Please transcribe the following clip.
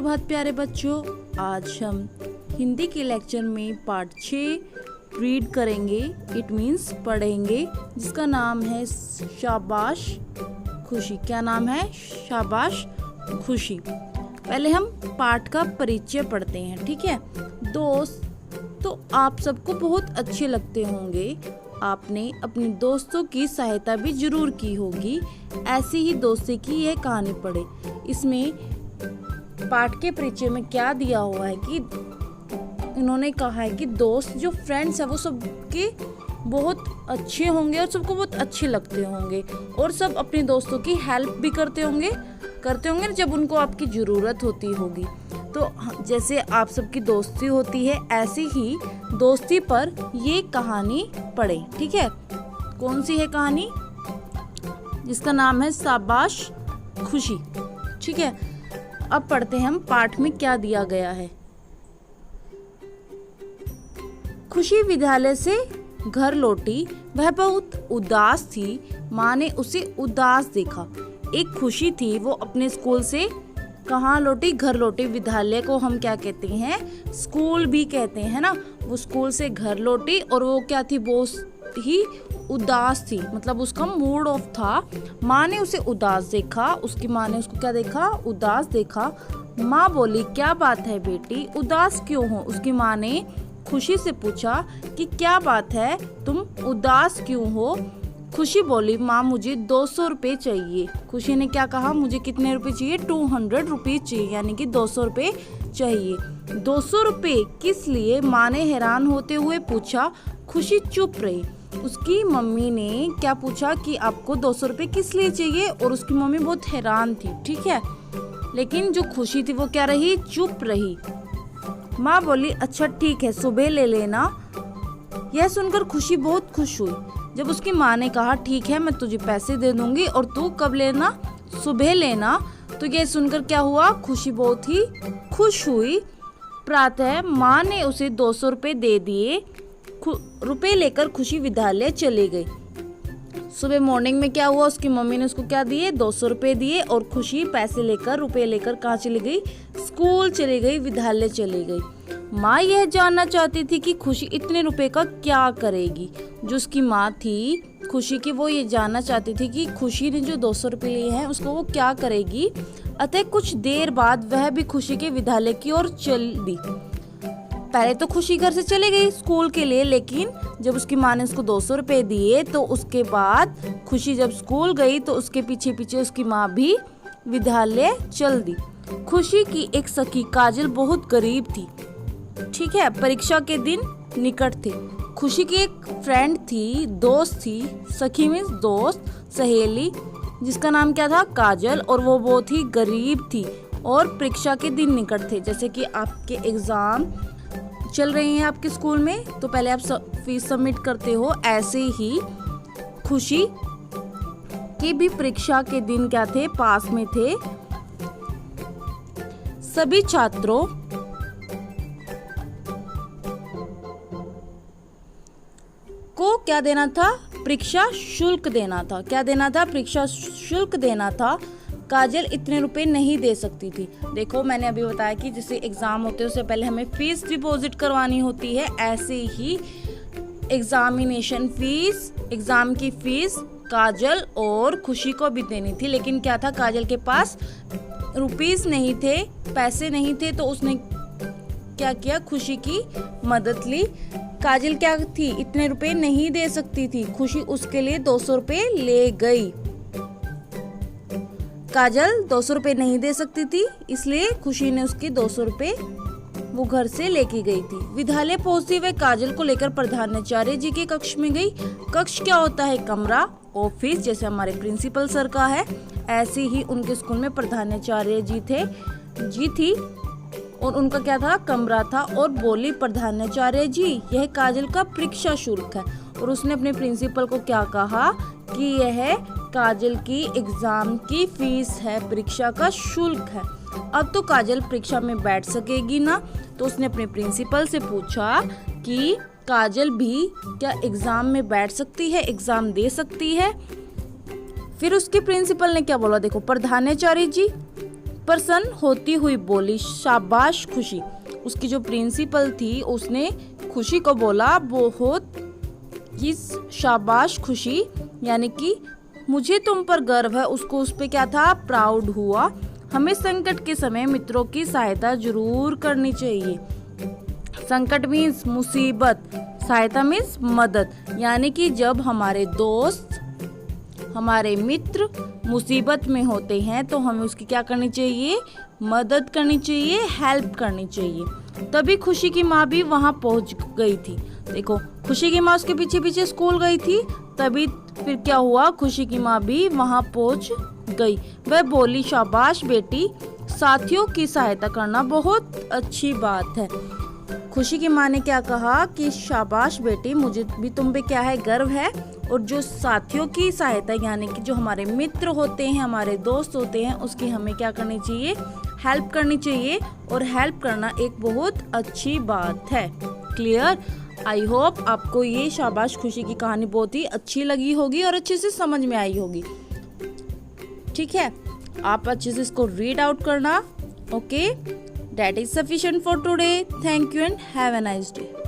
सुप्रभात प्यारे बच्चों। आज हम हिंदी के लेक्चर में पार्ट 6 रीड करेंगे, इट मीन्स पढ़ेंगे, जिसका नाम है शाबाश खुशी। क्या नाम है? शाबाश खुशी। पहले हम पाठ का परिचय पढ़ते हैं, ठीक है। दोस्त तो आप सबको बहुत अच्छे लगते होंगे। आपने अपने दोस्तों की सहायता भी जरूर की होगी। ऐसी ही दोस्ती की यह कहानी पढ़े। इसमें पाठ के परिचय में क्या दिया हुआ है कि इन्होंने कहा है कि दोस्त जो फ्रेंड्स है वो सबके बहुत अच्छे होंगे और सबको बहुत अच्छे लगते होंगे और सब अपने दोस्तों की हेल्प भी करते होंगे जब उनको आपकी ज़रूरत होती होगी। तो जैसे आप सबकी दोस्ती होती है, ऐसी ही दोस्ती पर ये कहानी पढ़ें, ठीक है। कौन सी है कहानी? जिसका नाम है शाबाश खुशी, ठीक है। अब पढ़ते हैं हम पाठ में क्या दिया गया है। खुशी विद्यालय से घर लौटी। वह बहुत उदास थी। माँ ने उसे उदास देखा। एक खुशी थी, वो अपने स्कूल से कहाँ लौटी? घर लौटी। विद्यालय को हम क्या कहते हैं? स्कूल भी कहते हैं ना। वो स्कूल से घर लौटी और वो क्या थी? बहुत ही उदास थी, मतलब उसका मूड ऑफ था। माँ ने उसे उदास देखा। उसकी माँ ने उसको क्या देखा? उदास देखा। माँ बोली, क्या बात है बेटी, उदास क्यों हो? उसकी माँ ने खुशी से पूछा कि क्या बात है, तुम उदास क्यों हो? खुशी बोली, माँ मुझे 200 रुपये चाहिए। खुशी ने क्या कहा? मुझे कितने रुपए चाहिए? 200 रुपये चाहिए, यानी कि 200 रुपये चाहिए। 200 रुपये किस लिए? माँ ने हैरान होते हुए पूछा। खुशी चुप रही। उसकी मम्मी ने क्या पूछा कि आपको 200 रुपये किस लिए चाहिए, और उसकी मम्मी बहुत हैरान थी, ठीक है। लेकिन जो खुशी थी वो क्या रही? चुप रही। माँ बोली, अच्छा ठीक है, सुबह ले लेना। यह सुनकर खुशी बहुत खुश हुई। जब उसकी माँ ने कहा ठीक है, मैं तुझे पैसे दे दूंगी और तू कब लेना? सुबह लेना। तो यह सुनकर क्या हुआ? खुशी बहुत ही खुश हुई। प्रातः माँ ने उसे 200 रुपये दे दिए। रुपए लेकर खुशी विद्यालय चली गई। सुबह मॉर्निंग में क्या हुआ? उसकी मम्मी ने उसको क्या दिए? 200 रुपये दिए और खुशी पैसे लेकर, रुपए लेकर कहाँ चली गई? स्कूल चली गई, विद्यालय चली गई। माँ यह जानना चाहती थी कि खुशी इतने रुपए का क्या करेगी। जो उसकी माँ थी खुशी की, वो ये जानना चाहती थी कि खुशी ने जो 200 रुपये लिए हैं उसको वो क्या करेगी। अतः कुछ देर बाद वह भी खुशी के विद्यालय की ओर चल दी। पहले तो खुशी घर से चली गई स्कूल के लिए, लेकिन जब उसकी माँ ने उसको 200 रुपये दिए तो उसके बाद खुशी जब स्कूल गई तो उसके पीछे पीछे उसकी माँ भी विद्यालय चल दी। खुशी की एक सखी काजल बहुत गरीब थी, ठीक है। परीक्षा के दिन निकट थे। खुशी की एक फ्रेंड थी, दोस्त थी। सखी मीन्स दोस्त, सहेली, जिसका नाम क्या था? काजल। और वो बहुत ही गरीब थी और परीक्षा के दिन निकट थे। जैसे कि आपके एग्जाम चल रही हैं आपके स्कूल में, तो पहले आप फीस सबमिट करते हो, ऐसे ही खुशी की भी परीक्षा के दिन क्या थे? पास में थे। सभी छात्रों को क्या देना था? परीक्षा शुल्क देना था। क्या देना था? परीक्षा शुल्क देना था। काजल इतने रुपए नहीं दे सकती थी। देखो, मैंने अभी बताया कि जैसे एग्जाम होते हैं उससे पहले हमें फीस डिपॉजिट करवानी होती है, ऐसे ही एग्जामिनेशन फीस, एग्जाम की फीस काजल और खुशी को भी देनी थी। लेकिन क्या था? काजल के पास रुपीस नहीं थे, पैसे नहीं थे, तो उसने क्या किया? खुशी की मदद ली। काजल क्या थी? इतने रुपए नहीं दे सकती थी। खुशी उसके लिए 200 रुपये ले गई। काजल 200 रुपये नहीं दे सकती थी, इसलिए खुशी ने उसके 200 रुपये वो घर से लेके गई थी। विद्यालय पहुंचती वह काजल को लेकर प्रधानाचार्य जी के कक्ष में गई। कक्ष क्या होता है? कमरा, ऑफिस, जैसे हमारे प्रिंसिपल सर का है, ऐसे ही उनके स्कूल में प्रधानाचार्य जी थी और उनका क्या था? कमरा था। और बोली, प्रधानाचार्य जी, यह काजल का परीक्षा शुल्क है। और उसने अपने प्रिंसिपल को क्या कहा कि यह काजल की एग्जाम की फीस है, परीक्षा का शुल्क है। अब तो काजल परीक्षा में बैठ सकेगी ना। तो उसने अपने प्रिंसिपल से पूछा कि काजल भी क्या एग्जाम में बैठ सकती है, एग्जाम दे सकती है। फिर उसके प्रिंसिपल ने क्या बोला? देखो, प्रधानाचार्य जी, प्रसन्न होती हुई बोली, शाबाश खुशी। उसकी जो प्रिंसिपल थी उसने खुशी को बोला, बहुत ही शाबाश खुशी, यानी कि मुझे तुम पर गर्व है। उसको उस पे क्या था, प्राउड हुआ। हमें संकट के समय मित्रों की सहायता जरूर करनी चाहिए। संकट मीन्स मुसीबत, सहायता मीन्स मदद, यानी कि जब हमारे दोस्त, हमारे मित्र मुसीबत में होते हैं तो हमें उसकी क्या करनी चाहिए, मदद करनी चाहिए, हेल्प करनी चाहिए। तभी खुशी की माँ भी वहाँ पहुँच गई थी। देखो, खुशी की माँ उसके पीछे पीछे स्कूल गई थी, तभी फिर क्या हुआ, खुशी की माँ भी वहाँ पहुँच गई। वह बोली, शाबाश बेटी, साथियों की सहायता करना बहुत अच्छी बात है। खुशी की माँ ने क्या कहा कि शाबाश बेटी, मुझे भी तुम पे क्या है, गर्व है। और जो साथियों की सहायता, यानी कि जो हमारे मित्र होते हैं, हमारे दोस्त होते हैं, उसकी हमें क्या करनी चाहिए, हेल्प करनी चाहिए। और हेल्प करना एक बहुत अच्छी बात है। क्लियर? आई होप आपको ये शाबाश खुशी की कहानी बहुत ही अच्छी लगी होगी और अच्छे से समझ में आई होगी। ठीक है, आप अच्छे से इसको रीड आउट करना। Okay, that is sufficient for today. Thank you and have a nice day.